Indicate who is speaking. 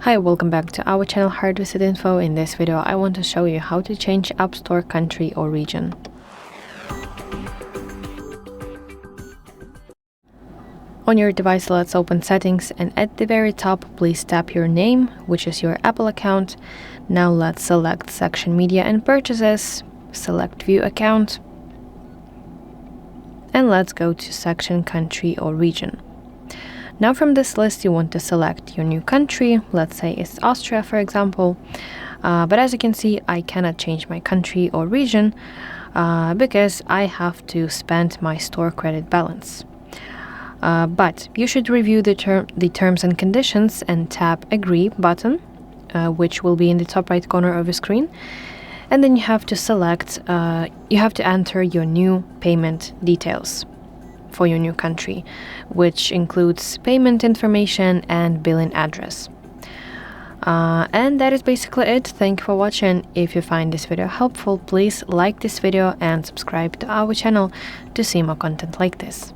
Speaker 1: Hi, welcome back to our channel HardReset.Info. In this video, I want to show you how to change App Store country or region. On your device, let's open Settings, and at the very top, please tap your name, which is your Apple account. Now let's select Section Media and Purchases, select View Account, and let's go to Section Country or Region. Now from this list, you want to select your new country. Let's say it's Austria, for example. But as you can see, I cannot change my country or region because I have to spend my store credit balance. But you should review the terms and conditions and tap Agree button, which will be in the top right corner of your screen. And then you have to enter your new payment details for your new country, which includes payment information and billing address. And that is basically it. Thank you for watching. If you find this video helpful, please like this video and subscribe to our channel to see more content like this.